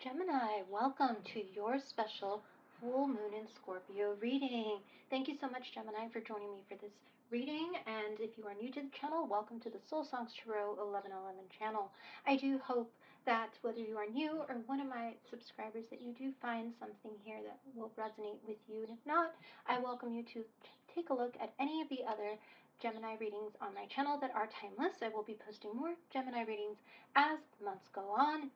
Gemini, welcome to your special full moon in Scorpio reading. Thank you so much, Gemini, for joining me for this reading. And if you are new to the channel, welcome to the Soul Songs Tarot 1111 channel. I do hope that whether you are new or one of my subscribers, that you do find something here that will resonate with you. And if not, I welcome you to take a look at any of the other Gemini readings on my channel that are timeless. I will be posting more Gemini readings as the months go on.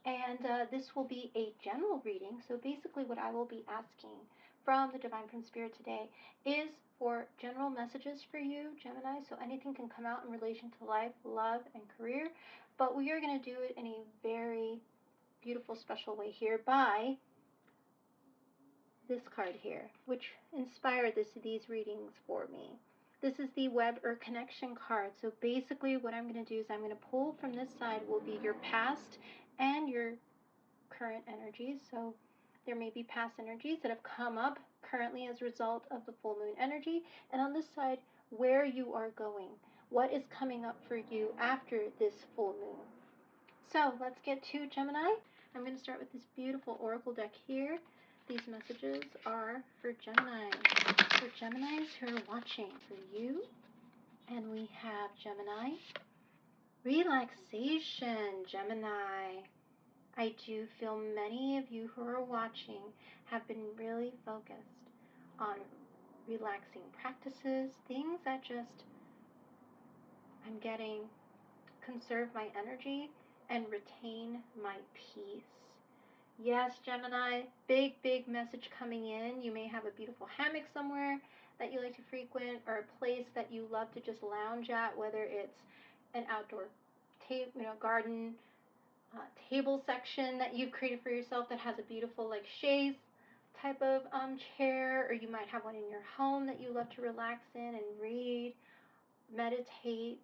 And this will be a general reading. So basically what I will be asking from the Divine from Spirit today is for general messages for you, Gemini. So anything can come out in relation to life, love, and career. But we are going to do it in a very beautiful, special way here by this card here, which inspired these readings for me. This is the Web or Connection card. So basically what I'm going to do is I'm going to pull from this side will be your past and your current energies. So there may be past energies that have come up currently as a result of the full moon energy. And on this side, where you are going, what is coming up for you after this full moon. So let's get to Gemini. I'm going to start with this beautiful oracle deck here. These messages are for Gemini. For Geminis who are watching, for you. And we have Gemini. Relaxation, Gemini. I do feel many of you who are watching have been really focused on relaxing practices, things that just, I'm getting, conserve my energy and retain my peace. Yes, Gemini, big message coming in. You may have a beautiful hammock somewhere that you like to frequent, or a place that you love to just lounge at, whether it's an outdoor garden, table section that you've created for yourself that has a beautiful like chaise type of chair, or you might have one in your home that you love to relax in and read, meditate.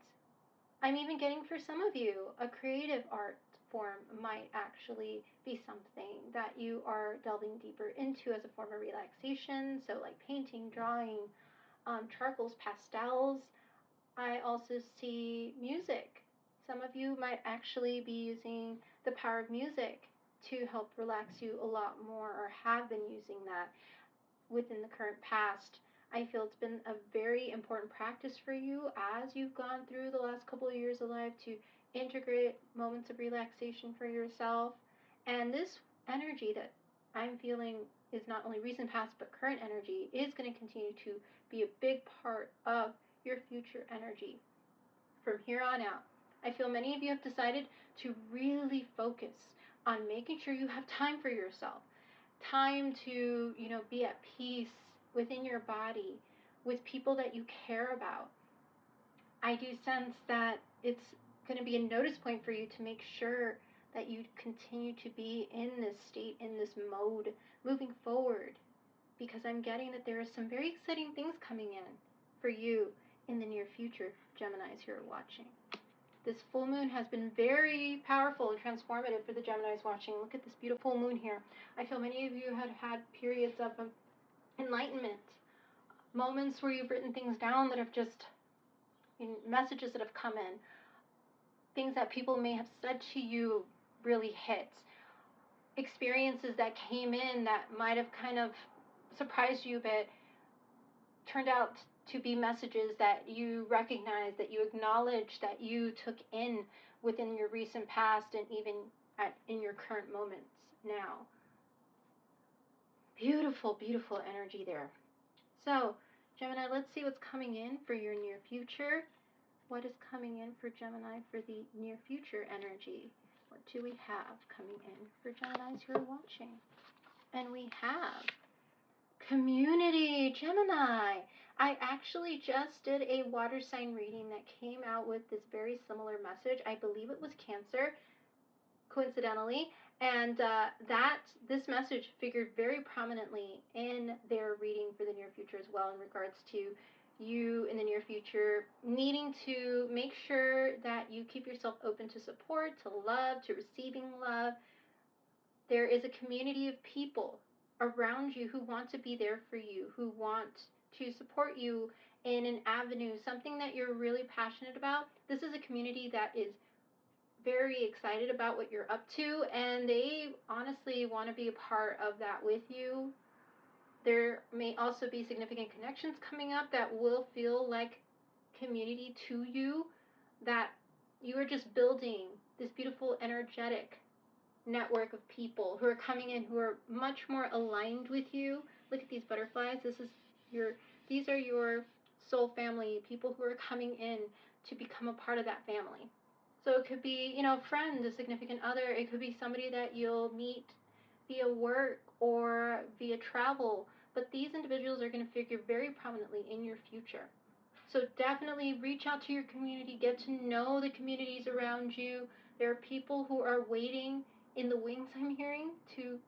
I'm even getting, for some of you, a creative art form might actually be something that you are delving deeper into as a form of relaxation. So like painting, drawing, charcoals, pastels. I also see music. Some of you might actually be using the power of music to help relax you a lot more, or have been using that within the current past. I feel it's been a very important practice for you as you've gone through the last couple of years of life to integrate moments of relaxation for yourself. And this energy that I'm feeling is not only recent past but current energy is going to continue to be a big part of your future energy from here on out. I feel many of you have decided to really focus on making sure you have time for yourself, time to, be at peace within your body, with people that you care about. I do sense that it's going to be a notice point for you to make sure that you continue to be in this state, in this mode, moving forward, because I'm getting that there are some very exciting things coming in for you in the near future, Geminis who are watching. This full moon has been very powerful and transformative for the Geminis watching. Look at this beautiful full moon here. I feel many of you had had periods of enlightenment, moments where you've written things down that have just, messages that have come in, things that people may have said to you really hit, experiences that came in that might have kind of surprised you, but turned out to be messages that you recognize, that you acknowledge, that you took in within your recent past, and even in your current moments now. Beautiful energy there. So Gemini, let's see what's coming in for your near future. What is coming in for Gemini for the near future energy? What do we have coming in for Geminis who are watching? And we have community, Gemini. I actually just did a water sign reading that came out with this very similar message. I believe it was Cancer, coincidentally, and this message figured very prominently in their reading for the near future as well, in regards to you in the near future needing to make sure that you keep yourself open to support, to love, to receiving love. There is a community of people around you who want to be there for you, who want to support you in an avenue, something that you're really passionate about. This is a community that is very excited about what you're up to, and they honestly want to be a part of that with you. There may also be significant connections coming up that will feel like community to you, that you are just building this beautiful, energetic network of people who are coming in who are much more aligned with you. Look at these butterflies. These are your soul family, people who are coming in to become a part of that family. So it could be, a friend, a significant other. It could be somebody that you'll meet via work or via travel. But these individuals are going to figure very prominently in your future. So definitely reach out to your community, get to know the communities around you. There are people who are waiting in the wings, I'm hearing, to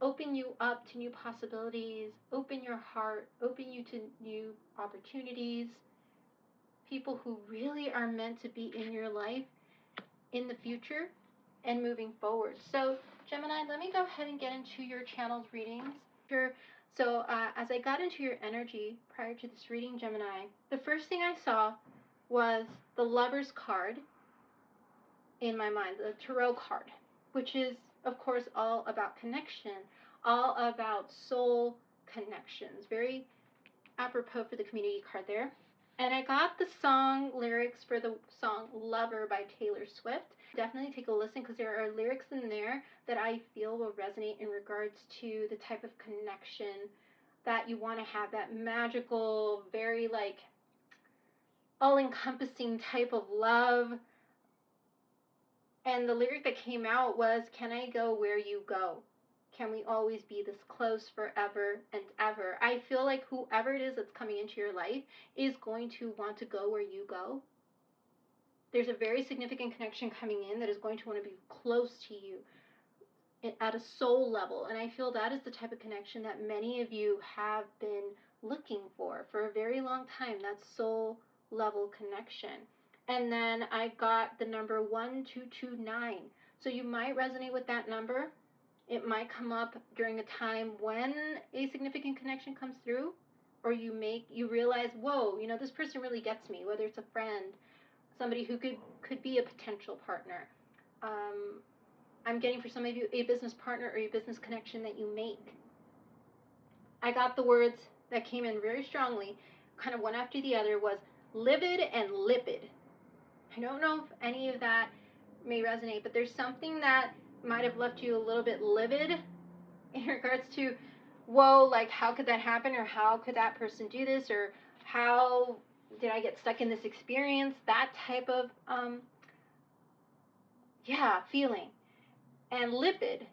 open you up to new possibilities, open your heart, open you to new opportunities. People who really are meant to be in your life in the future and moving forward. So, Gemini, let me go ahead and get into your channel's readings. So, as I got into your energy prior to this reading, Gemini, the first thing I saw was the Lover's card in my mind, the Tarot card, which is, of course, all about connection, all about soul connections. Very apropos for the community card there. And I got the song lyrics for the song Lover by Taylor Swift. Definitely take a listen, because there are lyrics in there that I feel will resonate in regards to the type of connection that you want to have, that magical, very like all-encompassing type of love. And the lyric that came out was, "Can I go where you go? Can we always be this close forever and ever?" I feel like whoever it is that's coming into your life is going to want to go where you go. There's a very significant connection coming in that is going to want to be close to you at a soul level. And I feel that is the type of connection that many of you have been looking for a very long time, that soul level connection. And then I got the number 1229. So you might resonate with that number. It might come up during a time when a significant connection comes through, or you realize, whoa, this person really gets me, whether it's a friend, somebody who could be a potential partner. I'm getting for some of you a business partner or a business connection that you make. I got the words that came in very strongly, kind of one after the other, was livid and lipid. I don't know if any of that may resonate, but there's something that might have left you a little bit livid in regards to, whoa, like how could that happen, or how could that person do this, or how did I get stuck in this experience, that type of feeling. And lipid.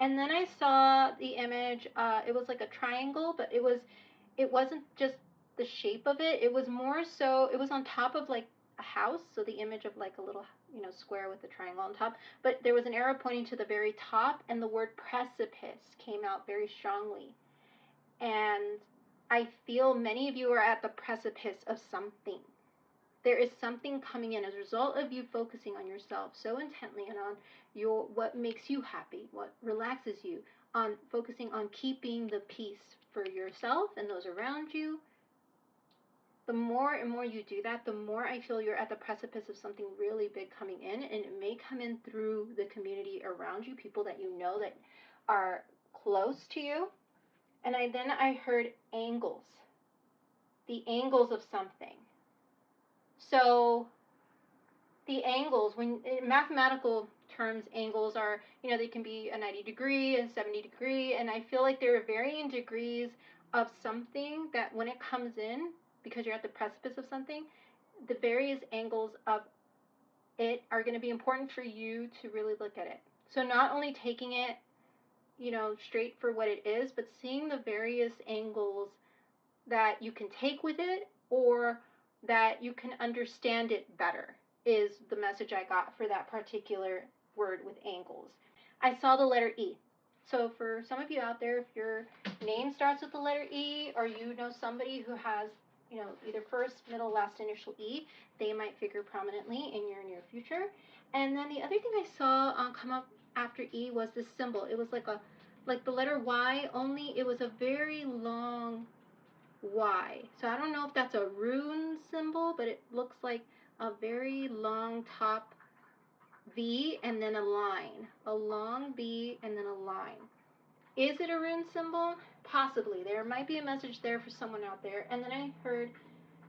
And then I saw the image, it was like a triangle, but it wasn't just the shape of it, it was more so, it was on top of like a house, so the image of like a little, square with a triangle on top, but there was an arrow pointing to the very top, and the word precipice came out very strongly. And I feel many of you are at the precipice of something. There is something coming in as a result of you focusing on yourself so intently, and on what makes you happy, what relaxes you, on focusing on keeping the peace for yourself and those around you. The more and more you do that, the more I feel you're at the precipice of something really big coming in, and it may come in through the community around you, people that you know that are close to you. And then I heard angles, the angles of something. So the angles, when in mathematical terms, angles are, they can be a 90-degree and 70-degree, and I feel like there are varying degrees of something that when it comes in, because you're at the precipice of something, the various angles of it are going to be important for you to really look at it. So not only taking it, straight for what it is, but seeing the various angles that you can take with it, or that you can understand it better, is the message I got for that particular word with angles. I saw the letter E. So for some of you out there, if your name starts with the letter E, or you know somebody who has, either first, middle, last initial E, they might figure prominently in your near future. And then the other thing I saw come up after E was this symbol. It was like the letter Y, only it was a very long Y. So I don't know if that's a rune symbol, but it looks like a very long top V and then a line. A long V and then a line. Is it a rune symbol? Possibly. There might be a message there for someone out there. And then I heard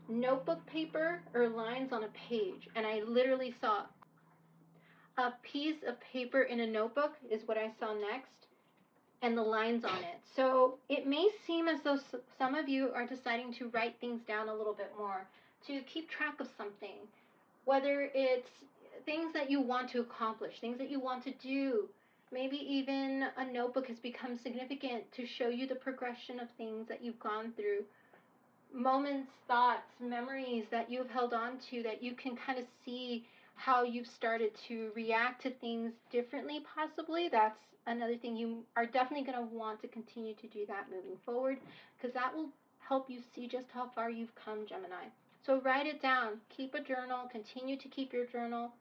notebook paper or lines on a page. And I literally saw a piece of paper in a notebook is what I saw next, and the lines on it. So it may seem as though some of you are deciding to write things down a little bit more, to keep track of something, whether it's things that you want to accomplish, things that you want to do. Maybe even a notebook has become significant to show you the progression of things that you've gone through, moments, thoughts, memories that you've held on to, that you can kind of see how you've started to react to things differently, possibly. That's another thing. You are definitely going to want to continue to do that moving forward, because that will help you see just how far you've come, Gemini. So write it down. Keep a journal. Continue to keep your journal.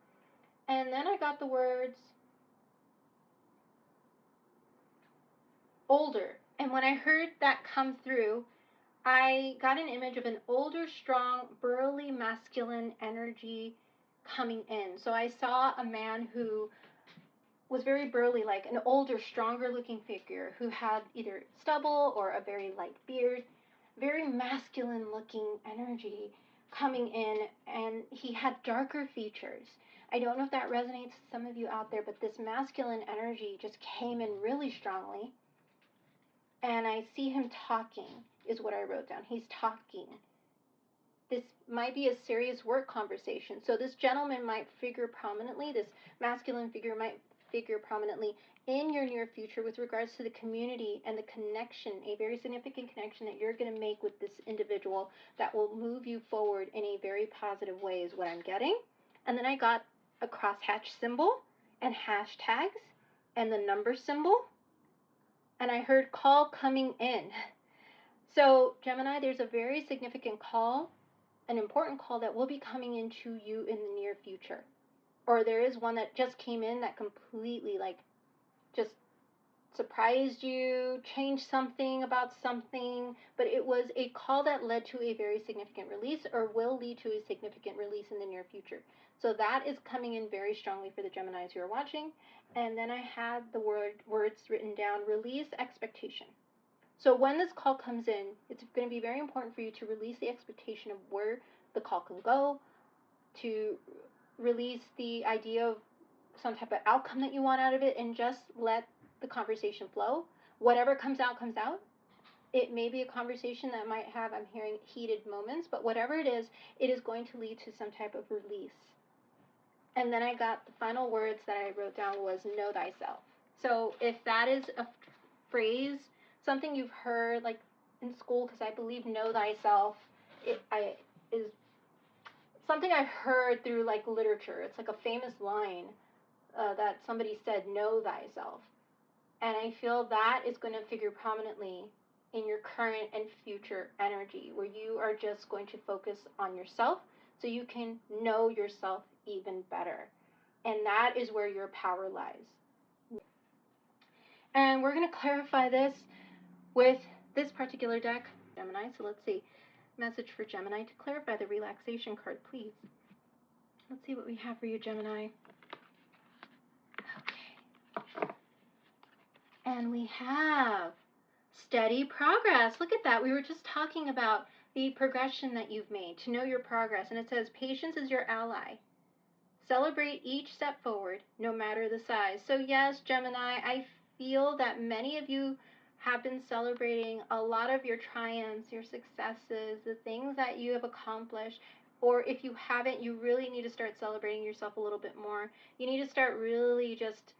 And then I got the words older. And when I heard that come through, I got an image of an older, strong, burly, masculine energy coming in. So I saw a man who was very burly, like an older, stronger looking figure who had either stubble or a very light beard, very masculine looking energy coming in, and he had darker features. I don't know if that resonates with some of you out there, but this masculine energy just came in really strongly. And I see him talking, is what I wrote down. He's talking. This might be a serious work conversation. So this gentleman might figure prominently, this masculine figure might figure prominently in your near future with regards to the community and the connection, a very significant connection that you're going to make with this individual that will move you forward in a very positive way, is what I'm getting. And then I got a crosshatch symbol and hashtags and the number symbol. And I heard call coming in. So Gemini, there's a very significant call, an important call that will be coming into you in the near future. Or there is one that just came in that completely just surprised you, changed something about something, but it was a call that led to a very significant release or will lead to a significant release in the near future. So that is coming in very strongly for the Geminis who are watching. And then I had the words written down, release expectation. So when this call comes in, it's going to be very important for you to release the expectation of where the call can go, to release the idea of some type of outcome that you want out of it, and just let the conversation flow. Whatever comes out, comes out. It may be a conversation that might have, I'm hearing, heated moments, but whatever it is going to lead to some type of release. And then I got the final words that I wrote down was know thyself. So if that is a phrase, something you've heard like in school, because I believe know thyself is something I heard through like literature. It's like a famous line that somebody said, know thyself. And I feel that is going to figure prominently in your current and future energy, where you are just going to focus on yourself so you can know yourself even better. And that is where your power lies. And we're going to clarify this with this particular deck, Gemini. So let's see. Message for Gemini to clarify the relaxation card, please. Let's see what we have for you, Gemini. Okay. And we have steady progress. Look at that. We were just talking about the progression that you've made, to know your progress. And it says patience is your ally. Celebrate each step forward, no matter the size. So yes, Gemini, I feel that many of you have been celebrating a lot of your triumphs, your successes, the things that you have accomplished. Or if you haven't, you really need to start celebrating yourself a little bit more. You need to start really just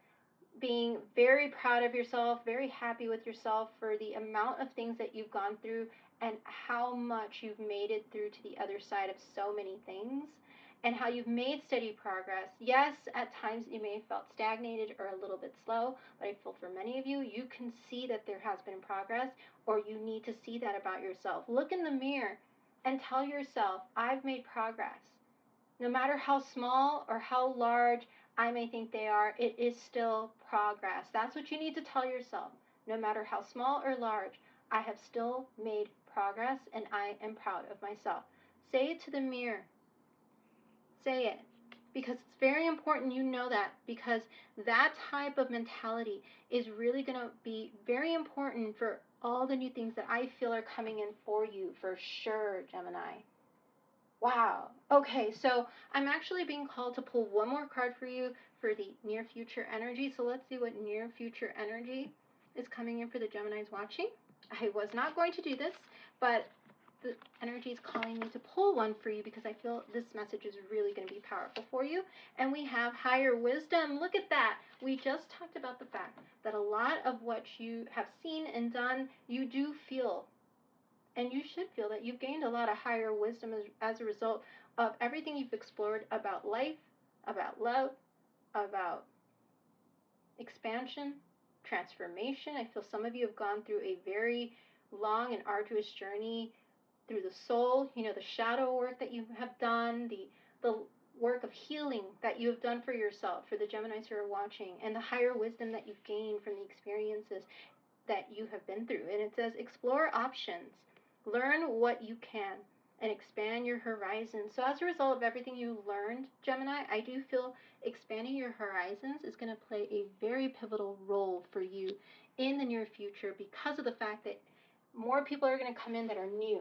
being very proud of yourself, very happy with yourself for the amount of things that you've gone through and how much you've made it through to the other side of so many things, and how you've made steady progress. Yes, at times you may have felt stagnated or a little bit slow, but I feel for many of you, you can see that there has been progress, or you need to see that about yourself. Look in the mirror and tell yourself, I've made progress. No matter how small or how large I may think they are, it is still progress. That's what you need to tell yourself. No matter how small or large, I have still made progress and I am proud of myself. Say it to the mirror. Say it. Because it's very important you know that, because that type of mentality is really going to be very important for all the new things that I feel are coming in for you, for sure, Gemini. Wow. Okay, so I'm actually being called to pull one more card for you for the near future energy. So let's see what near future energy is coming in for the Geminis watching. I was not going to do this, but the energy is calling me to pull one for you because I feel this message is really going to be powerful for you. And we have higher wisdom. Look at that. We just talked about the fact that a lot of what you have seen and done, you do feel, and you should feel that you've gained a lot of higher wisdom as a result of everything you've explored about life, about love, about expansion, transformation. I feel some of you have gone through a very long and arduous journey through the soul, the shadow work that you have done, the work of healing that you have done for yourself, for the Geminis who are watching, and the higher wisdom that you've gained from the experiences that you have been through. And it says, explore options, learn what you can, and expand your horizons. So as a result of everything you learned, Gemini, I do feel expanding your horizons is going to play a very pivotal role for you in the near future, because of the fact that more people are going to come in that are new.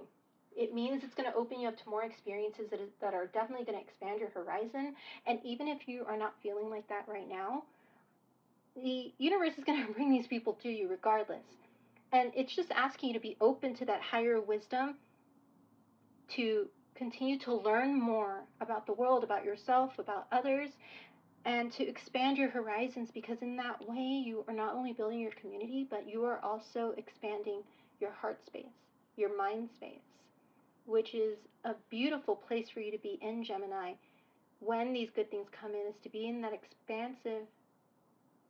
It means it's going to open you up to more experiences that are definitely going to expand your horizon. And even if you are not feeling like that right now, the universe is going to bring these people to you regardless. And it's just asking you to be open to that higher wisdom, to continue to learn more about the world, about yourself, about others, and to expand your horizons, because in that way you are not only building your community, but you are also expanding your heart space, your mind space, which is a beautiful place for you to be in, Gemini, when these good things come in, is to be in that expansive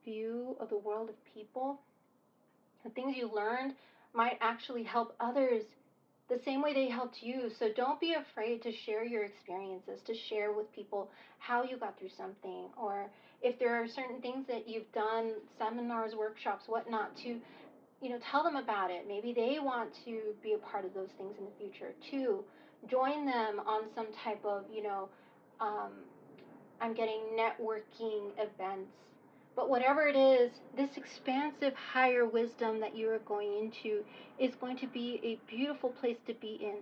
view of the world of people. The things you learned might actually help others the same way they helped you. So don't be afraid to share your experiences, to share with people how you got through something, or if there are certain things that you've done, seminars, workshops, whatnot, to tell them about it. Maybe they want to be a part of those things in the future too. Join them on some type of um, I'm getting networking events. But whatever it is, this expansive higher wisdom that you are going into is going to be a beautiful place to be in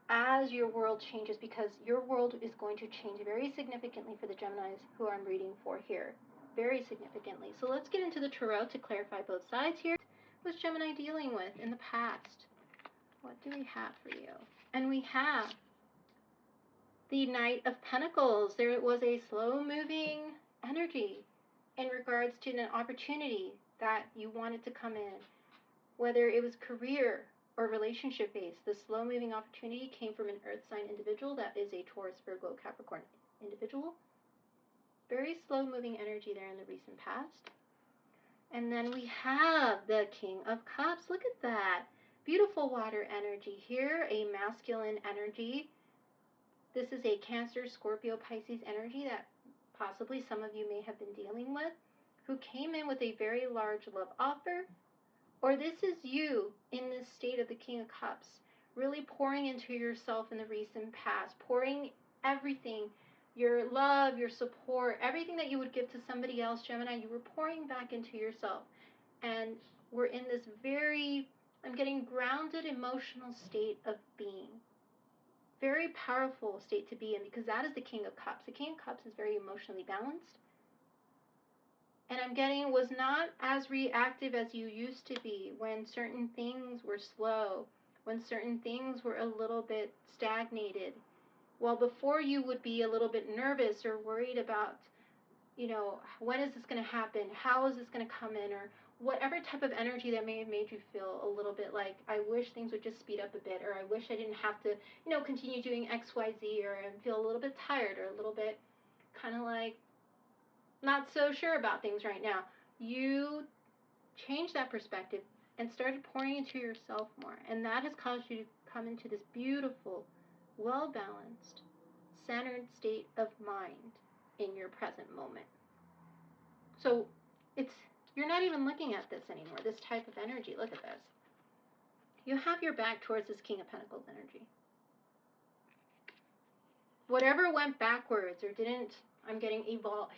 as your world changes, because your world is going to change very significantly for the Geminis who I'm reading for here. Very significantly. So let's get into the tarot to clarify both sides here. What was Gemini dealing with in the past? What do we have for you? And we have the Knight of Pentacles. There was a slow-moving energy in regards to an opportunity that you wanted to come in, whether it was career or relationship-based. The slow-moving opportunity came from an earth sign individual that is a Taurus, Virgo, Capricorn individual. Very slow-moving energy there in the recent past. And then we have the King of Cups. Look at that. Beautiful water energy here, a masculine energy. This is a Cancer, Scorpio, Pisces energy that possibly some of you may have been dealing with, who came in with a very large love offer. Or this is you in this state of the King of Cups, really pouring into yourself in the recent past, pouring everything, your love, your support, everything that you would give to somebody else, Gemini, you were pouring back into yourself. And we're in this very, I'm getting grounded emotional state of being. Very powerful state to be in, because that is the King of Cups. The King of Cups is very emotionally balanced. And I'm getting was not as reactive as you used to be when certain things were slow, when certain things were a little bit stagnated. Well, before you would be a little bit nervous or worried about, when is this going to happen? How is this going to come in? Or whatever type of energy that may have made you feel a little bit like, I wish things would just speed up a bit, or I wish I didn't have to, continue doing X, Y, Z, or I feel a little bit tired, or a little bit kind of like not so sure about things right now. You changed that perspective and started pouring into yourself more. And that has caused you to come into this beautiful, well-balanced, centered state of mind in your present moment. So you're not even looking at this anymore, this type of energy. Look at this. You have your back towards this King of Pentacles energy. whatever went backwards or didn't, I'm getting evolve,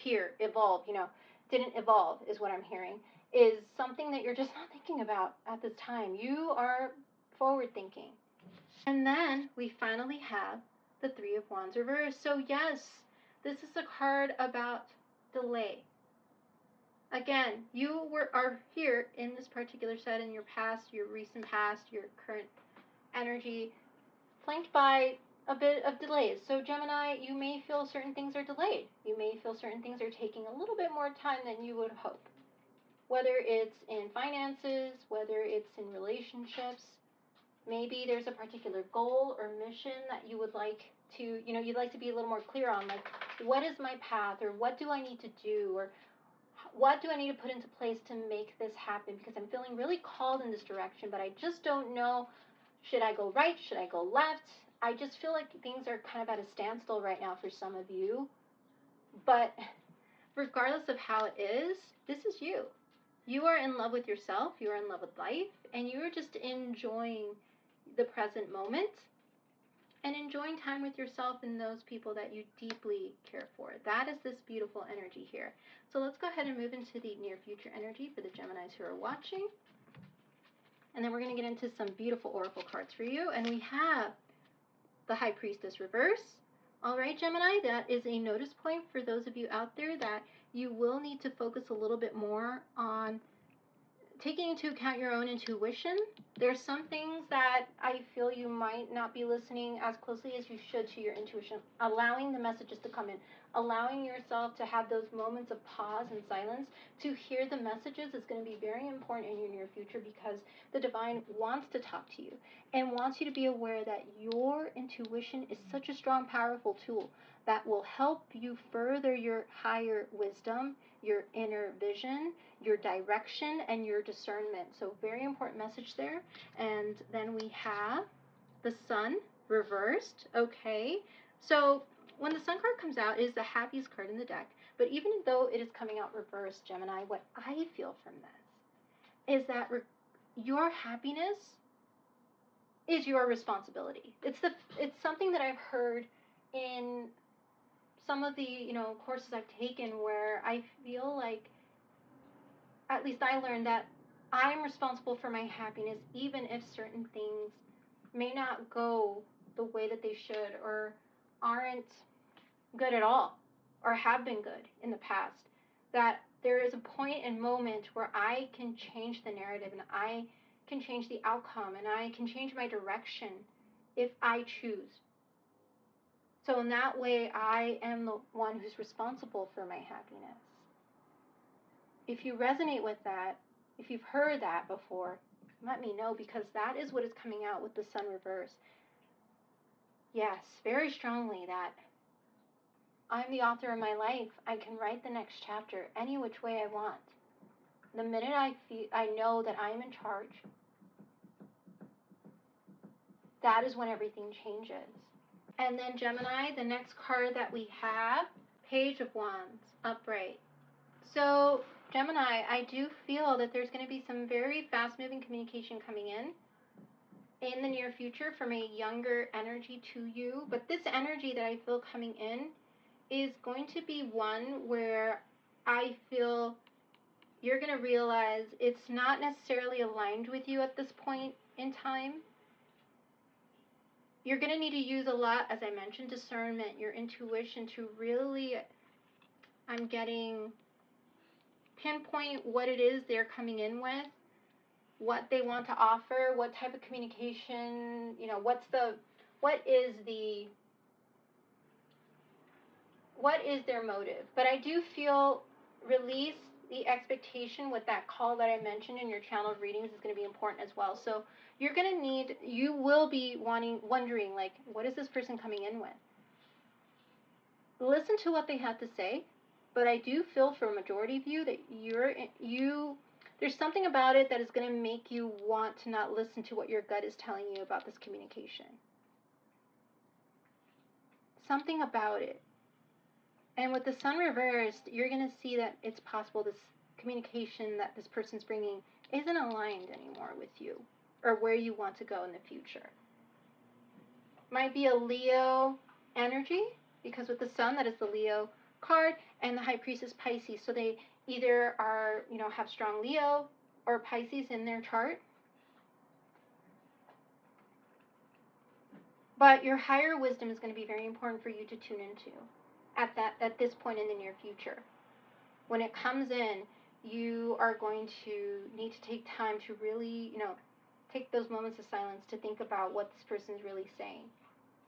didn't evolve is what I'm hearing, is something that you're just not thinking about at this time. You are forward thinking. And then we finally have the Three of Wands reversed. So yes, this is a card about delay. Again, are here in this particular set in your past, your recent past, your current energy, flanked by a bit of delays. So Gemini, you may feel certain things are delayed. You may feel certain things are taking a little bit more time than you would hope. Whether it's in finances, whether it's in relationships, maybe there's a particular goal or mission that you would like to, you'd like to be a little more clear on, like, what is my path, or what do I need to do, or what do I need to put into place to make this happen? Because I'm feeling really called in this direction, but I just don't know. Should I go right? Should I go left? I just feel like things are kind of at a standstill right now for some of you. But regardless of how it is, this is you. You are in love with yourself, you are in love with life, and you are just enjoying the present moment and enjoying time with yourself and those people that you deeply care for. That is this beautiful energy here. So let's go ahead and move into the near future energy for the Geminis who are watching. And then we're going to get into some beautiful oracle cards for you. And we have the High Priestess reverse. All right, Gemini, that is a notice point for those of you out there that you will need to focus a little bit more on taking into account your own intuition. There's some things that I feel you might not be listening as closely as you should to your intuition, allowing the messages to come in, allowing yourself to have those moments of pause and silence to hear the messages is going to be very important in your near future, because the divine wants to talk to you and wants you to be aware that your intuition is such a strong, powerful tool that will help you further your higher wisdom, your inner vision, your direction, and your discernment. So very important message there. And then we have the Sun reversed. Okay, so when the Sun card comes out, it is the happiest card in the deck. But even though it is coming out reversed, Gemini, what I feel from this is that your happiness is your responsibility. It's something that I've heard in some of the courses I've taken, where I feel like, at least I learned that I'm responsible for my happiness, even if certain things may not go the way that they should, or aren't good at all, or have been good in the past. That there is a point and moment where I can change the narrative, and I can change the outcome, and I can change my direction if I choose. So in that way, I am the one who's responsible for my happiness. If you resonate with that, if you've heard that before, let me know, because that is what is coming out with the Sun reverse. Yes, very strongly, that I'm the author of my life. I can write the next chapter any which way I want. The minute I know that I am in charge, that is when everything changes. And then Gemini, the next card that we have, Page of Wands, upright. So Gemini, I do feel that there's going to be some very fast-moving communication coming in the near future from a younger energy to you. But this energy that I feel coming in is going to be one where I feel you're going to realize it's not necessarily aligned with you at this point in time. You're going to need to use a lot, as I mentioned, discernment, your intuition, to really, I'm getting, pinpoint what it is they're coming in with, what they want to offer, what type of communication, what is their motive. But I do feel release the expectation with that call that I mentioned in your channel of readings is going to be important as well. So you will be wondering, like, what is this person coming in with? Listen to what they have to say, but I do feel, for a majority of you, that there's something about it that is going to make you want to not listen to what your gut is telling you about this communication. Something about it. And with the Sun reversed, you're going to see that it's possible this communication that this person's bringing isn't aligned anymore with you or where you want to go in the future. Might be a Leo, energy, because with the Sun, that is the Leo card, and the High Priestess Pisces. So they either are, have strong Leo or Pisces in their chart. But your higher wisdom is going to be very important for you to tune into at this point in the near future. When it comes in, you are going to need to take time to really, take those moments of silence to think about what this person's really saying.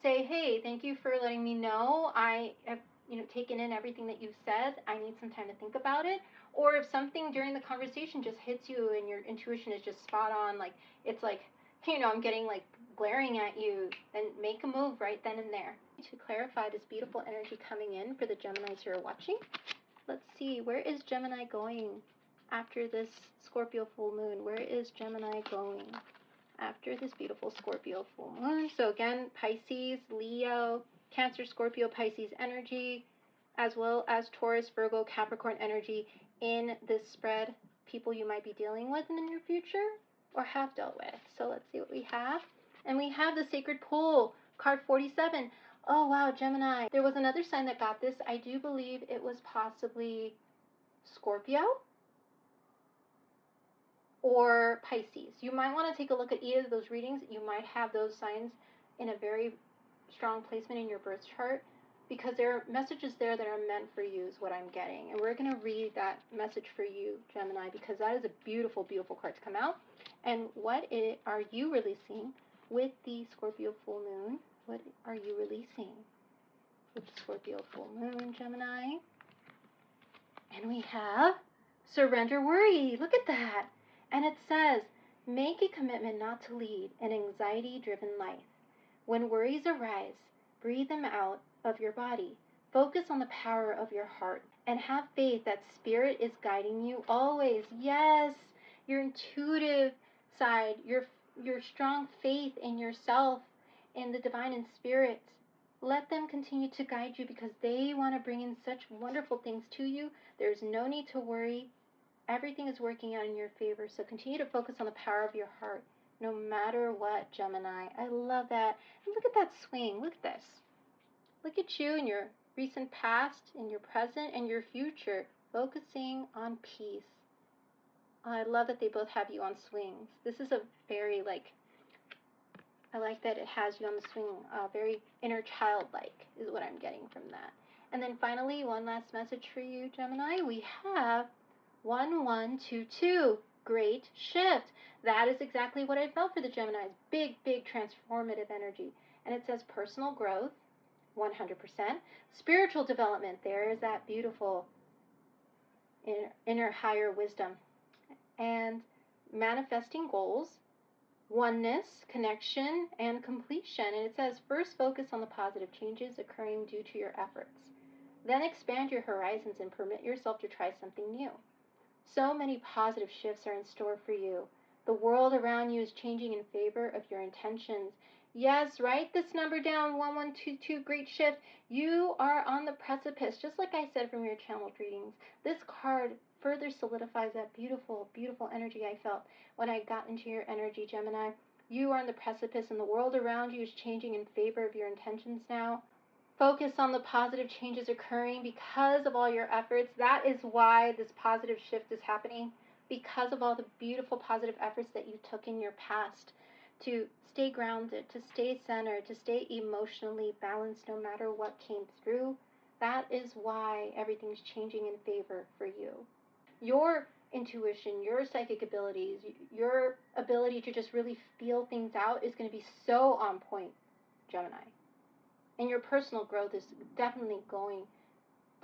Say, hey, thank you for letting me know. I have, taken in everything that you've said. I need some time to think about it. Or if something during the conversation just hits you and your intuition is just spot on, like it's like, I'm getting like glaring at you, then make a move right then and there. To clarify this beautiful energy coming in for the Geminis who are watching, let's see, where is Gemini going after this Scorpio full moon? Where is Gemini going after this beautiful Scorpio full moon? So again, Pisces, Leo, Cancer, Scorpio, Pisces energy, as well as Taurus, Virgo, Capricorn energy in this spread. People you might be dealing with in the near future or have dealt with. So let's see what we have. And we have the Sacred Pool, card 47. Oh wow, Gemini. There was another sign that got this. I do believe it was possibly Scorpio or Pisces. You might want to take a look at either of those readings. You might have those signs in a very strong placement in your birth chart, because there are messages there that are meant for you is what I'm getting. And we're going to read that message for you, Gemini, because that is a beautiful, beautiful card to come out. And what are you releasing with the Scorpio full moon? What are you releasing with the Scorpio full moon, Gemini? And we have surrender worry. Look at that. And it says, make a commitment not to lead an anxiety-driven life. When worries arise, breathe them out of your body. Focus on the power of your heart and have faith that Spirit is guiding you always. Yes, your intuitive side, your strong faith in yourself, in the divine and Spirit. Let them continue to guide you, because they want to bring in such wonderful things to you. There's no need to worry. Everything is working out in your favor. So continue to focus on the power of your heart, no matter what, Gemini. I love that. And look at that swing. Look at this. Look at you in your recent past, in your present, and your future, focusing on peace. I love that they both have you on swings. This is a very, I like that it has you on the swing, very inner childlike is what I'm getting from that. And then finally, one last message for you, Gemini. We have 1122, great shift. That is exactly what I felt for the Geminis. Big, big transformative energy. And it says personal growth, 100%. Spiritual development, there is that beautiful inner higher wisdom. And manifesting goals, oneness, connection, and completion. And it says, first focus on the positive changes occurring due to your efforts. Then expand your horizons and permit yourself to try something new. So many positive shifts are in store for you. The world around you is changing in favor of your intentions. Yes, write this number down, 1122, great shift. You are on the precipice, just like I said from your channeled readings. This card further solidifies that beautiful, beautiful energy I felt when I got into your energy, Gemini. You are on the precipice, and the world around you is changing in favor of your intentions now. Focus on the positive changes occurring because of all your efforts. That is why this positive shift is happening, because of all the beautiful positive efforts that you took in your past to stay grounded, to stay centered, to stay emotionally balanced no matter what came through. That is why everything's changing in favor for you. Your intuition, your psychic abilities, your ability to just really feel things out is going to be so on point, Gemini. And your personal growth is definitely going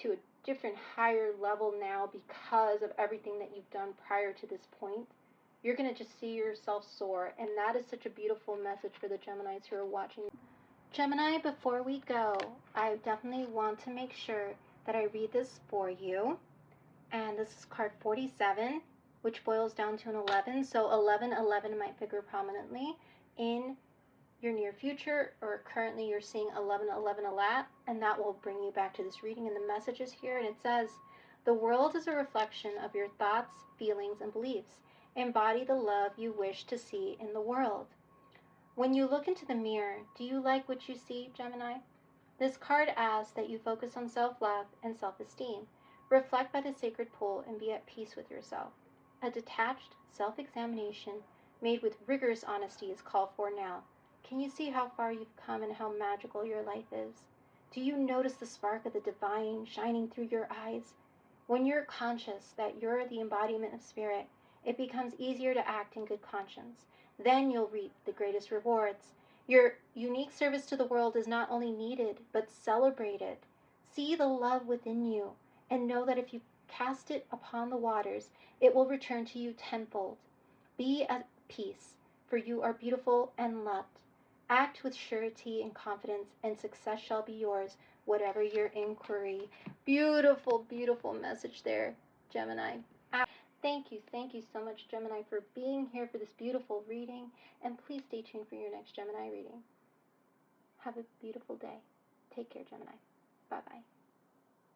to a different, higher level now because of everything that you've done prior to this point. You're going to just see yourself soar, and that is such a beautiful message for the Geminis who are watching. Gemini, before we go, I definitely want to make sure that I read this for you. And this is card 47, which boils down to an 11. So 1111 might figure prominently in your near future, or currently you're seeing 1111 a lot, and that will bring you back to this reading and the messages here. And it says, the world is a reflection of your thoughts, feelings, and beliefs. Embody the love you wish to see in the world. When you look into the mirror, do you like what you see, Gemini? This card asks that you focus on self-love and self-esteem. Reflect by the sacred pool and be at peace with yourself. A detached self-examination made with rigorous honesty is called for now. Can you see how far you've come and how magical your life is? Do you notice the spark of the divine shining through your eyes? When you're conscious that you're the embodiment of spirit, it becomes easier to act in good conscience. Then you'll reap the greatest rewards. Your unique service to the world is not only needed, but celebrated. See the love within you, and know that if you cast it upon the waters, it will return to you tenfold. Be at peace, for you are beautiful and loved. Act with surety and confidence, and success shall be yours, whatever your inquiry. Beautiful, beautiful message there, Gemini. Thank you so much, Gemini, for being here for this beautiful reading. And please stay tuned for your next Gemini reading. Have a beautiful day. Take care, Gemini. Bye-bye.